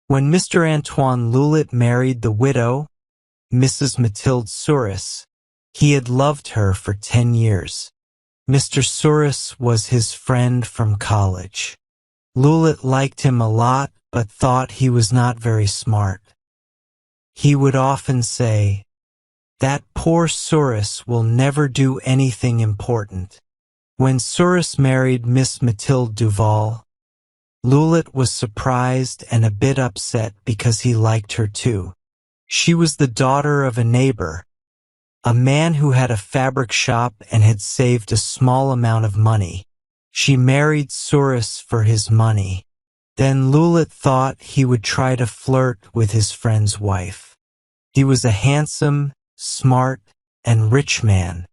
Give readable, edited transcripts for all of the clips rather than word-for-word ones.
When Mr. Antoine Loulet married the widow, Mrs. Mathilde Souris, he had loved her for 10 years. Mr. Souris was his friend from college. Loulet liked him a lot, but thought he was not very smart. He would often say, "That poor Souris will never do anything important." When Souris married Miss Mathilde Duval, Loulet was surprised and a bit upset because he liked her too. She was the daughter of a neighbor, a man who had a fabric shop and had saved a small amount of money. She married Souris for his money. Then Loulet thought he would try to flirt with his friend's wife. He was a handsome, smart, and rich man.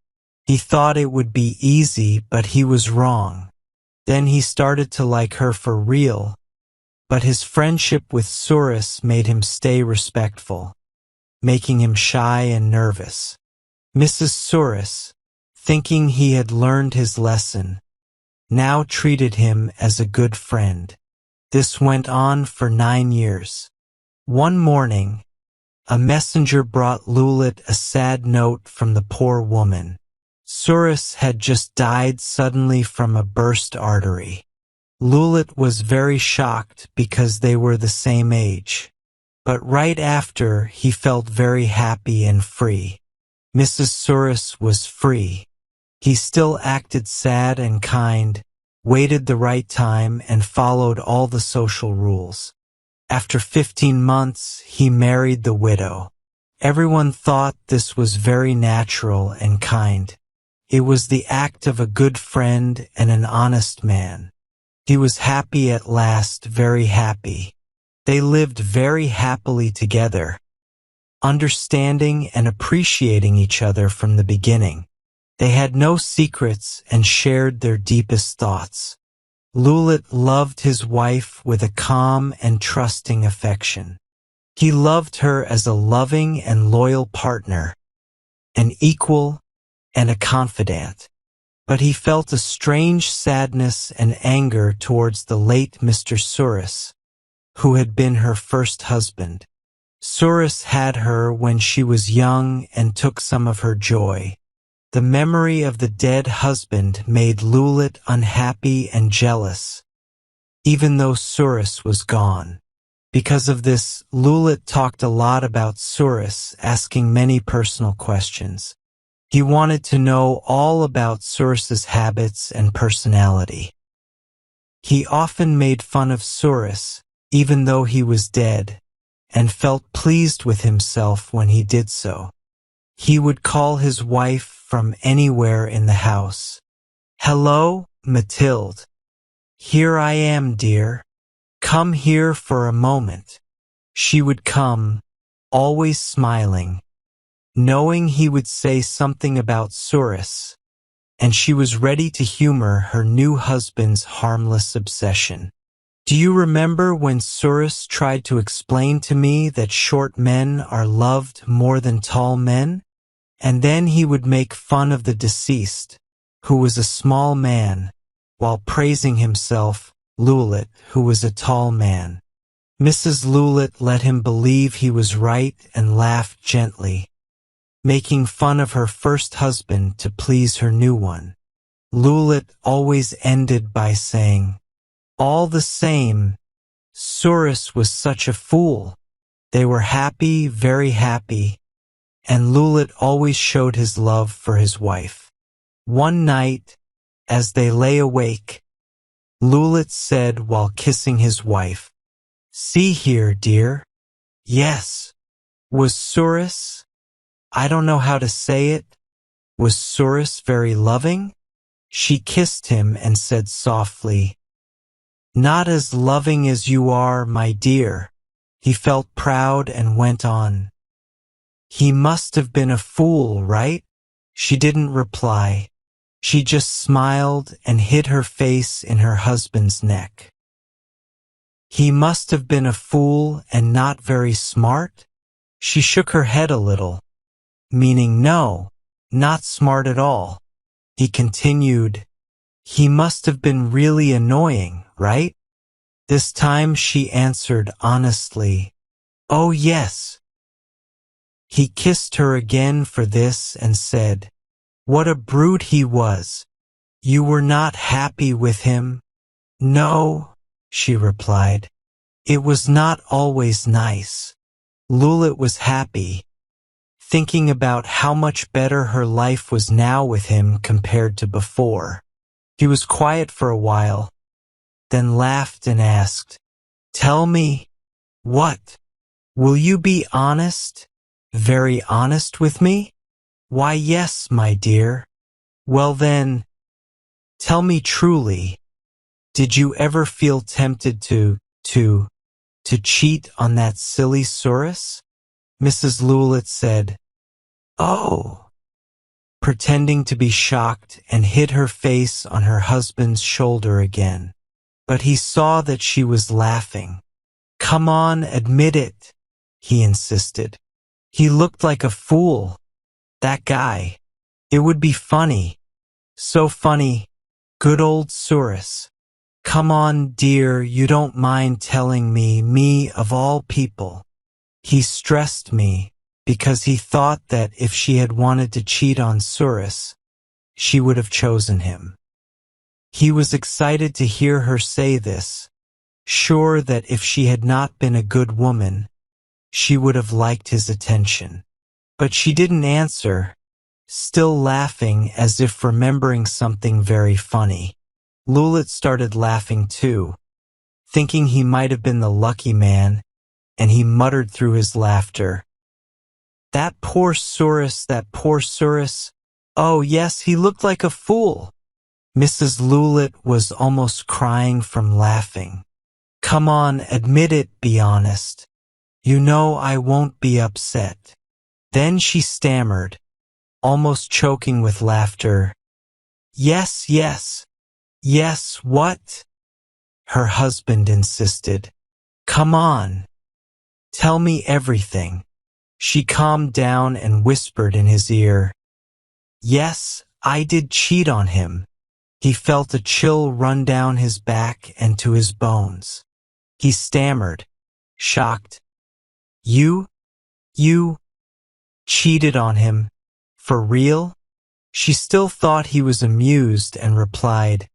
He thought it would be easy, but he was wrong. Then he started to like her for real, but his friendship with Souris made him stay respectful, making him shy and nervous. Mrs. Souris, thinking he had learned his lesson, now treated him as a good friend. This went on for 9 years. One morning, a messenger brought Loulet a sad note from the poor woman. Souris had just died suddenly from a burst artery. Loulet was very shocked because they were the same age. But right after, he felt very happy and free. Mrs. Souris was free. He still acted sad and kind, waited the right time, and followed all the social rules. After 15 months, he married the widow. Everyone thought this was very natural and kind. It was the act of a good friend and an honest man. He was happy at last, very happy. They lived very happily together, understanding and appreciating each other from the beginning. They had no secrets and shared their deepest thoughts. Loulet loved his wife with a calm and trusting affection. He loved her as a loving and loyal partner, an equal, and a confidant. But he felt a strange sadness and anger towards the late Mr. Souris, who had been her first husband. Souris had her when she was young and took some of her joy. The memory of the dead husband made Loulet unhappy and jealous, even though Souris was gone. Because of this, Loulet talked a lot about Souris, asking many personal questions. He wanted to know all about Souris's habits and personality. He often made fun of Souris, even though he was dead, and felt pleased with himself when he did so. He would call his wife from anywhere in the house. "Hello, Mathilde. Here I am, dear. Come here for a moment." She would come, always smiling, knowing he would say something about Souris, and she was ready to humor her new husband's harmless obsession. "Do you remember when Souris tried to explain to me that short men are loved more than tall men?" And then he would make fun of the deceased, who was a small man, while praising himself, Loulet, who was a tall man. Mrs. Loulet let him believe he was right and laughed gently, making fun of her first husband to please her new one. Loulet always ended by saying, "All the same, Souris was such a fool." They were happy, very happy, and Loulet always showed his love for his wife. One night, as they lay awake, Loulet said while kissing his wife, "See here, dear." Yes. Was Souris, I don't know how to say it, was Souris very loving? She kissed him and said softly, "Not as loving as you are, my dear." He felt proud and went on, "He must have been a fool, right?" She didn't reply. She just smiled and hid her face in her husband's neck. "He must have been a fool and not very smart?" She shook her head a little, meaning no, not smart at all. He continued, "He must have been really annoying, right?" This time she answered honestly, "Oh yes." He kissed her again for this and said, "What a brute he was. You were not happy with him?" "No," she replied. "It was not always nice." Lulit was happy, thinking about how much better her life was now with him compared to before. He was quiet for a while, then laughed and asked, "Tell me, what? Will you be honest? Very honest with me?" "Why, yes, my dear." "Well then, tell me truly, did you ever feel tempted to cheat on that silly Souris?" Mrs. Lulit said, "Oh," pretending to be shocked, and hid her face on her husband's shoulder again. But he saw that she was laughing. "Come on, admit it," he insisted. "He looked like a fool, that guy. It would be funny. So funny. Good old Souris. Come on, dear, you don't mind telling me of all people." He stressed me, because he thought that if she had wanted to cheat on Souris, she would have chosen him. He was excited to hear her say this, sure that if she had not been a good woman, she would have liked his attention. But she didn't answer, still laughing as if remembering something very funny. Lulit started laughing too, thinking he might have been the lucky man, and he muttered through his laughter, that poor Souris. Oh yes, he looked like a fool." Mrs. Lulit was almost crying from laughing. "Come on, admit it, be honest. You know I won't be upset." Then she stammered, almost choking with laughter, "Yes, yes, yes, what?" Her husband insisted, "Come on, tell me everything." She calmed down and whispered in his ear, "Yes, I did cheat on him." He felt a chill run down his back and to his bones. He stammered, shocked, You cheated on him? For real?" She still thought he was amused and replied,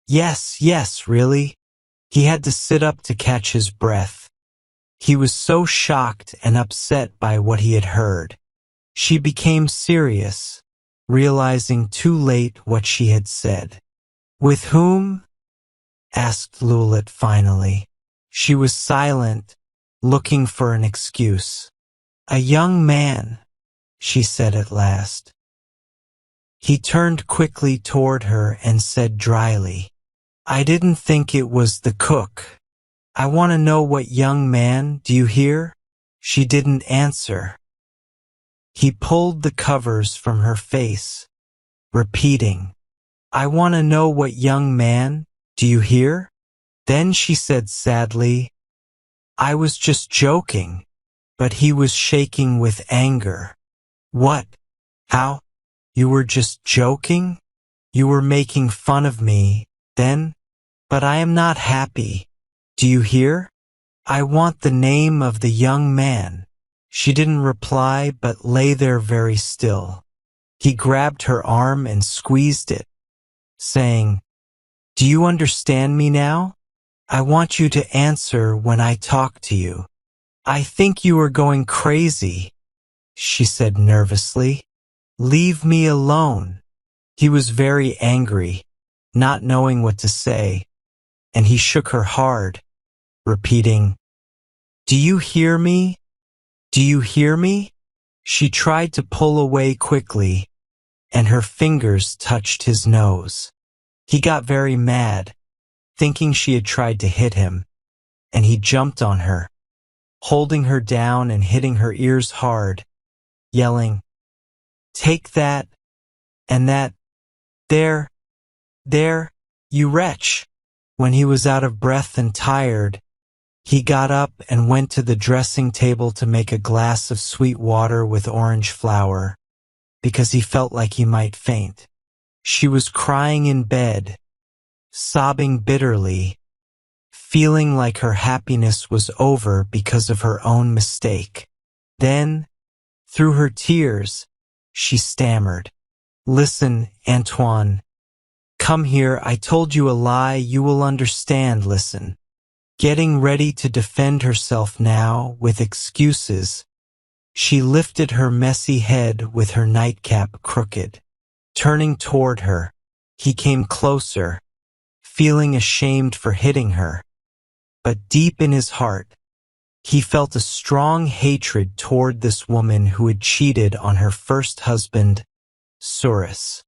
Yes, really." He had to sit up to catch his breath. He was so shocked and upset by what he had heard. She became serious, realizing too late what she had said. "With whom?" asked Lulit finally. She was silent, looking for an excuse. "A young man," she said at last. He turned quickly toward her and said dryly, "I didn't think it was the cook. I want to know what young man, do you hear?" She didn't answer. He pulled the covers from her face, repeating, "I want to know what young man, do you hear?" Then she said sadly, "I was just joking." But he was shaking with anger. "What? How? You were just joking? You were making fun of me, then? But I am not happy. Do you hear? I want the name of the young man." She didn't reply but lay there very still. He grabbed her arm and squeezed it, saying, "Do you understand me now? I want you to answer when I talk to you." "I think you are going crazy," she said nervously. "Leave me alone." He was very angry, not knowing what to say, and he shook her hard, repeating, "Do you hear me? Do you hear me?" She tried to pull away quickly, and her fingers touched his nose. He got very mad, thinking she had tried to hit him, and he jumped on her, holding her down and hitting her ears hard, yelling, "Take that, and that, there, you wretch." When he was out of breath and tired, he got up and went to the dressing table to make a glass of sweet water with orange flower, because he felt like he might faint. She was crying in bed, sobbing bitterly, feeling like her happiness was over because of her own mistake. Then, through her tears, she stammered, "Listen, Antoine. Come here, I told you a lie, you will understand, listen." Getting ready to defend herself now with excuses, she lifted her messy head with her nightcap crooked. Turning toward her, he came closer, feeling ashamed for hitting her. But deep in his heart, he felt a strong hatred toward this woman who had cheated on her first husband, Souris.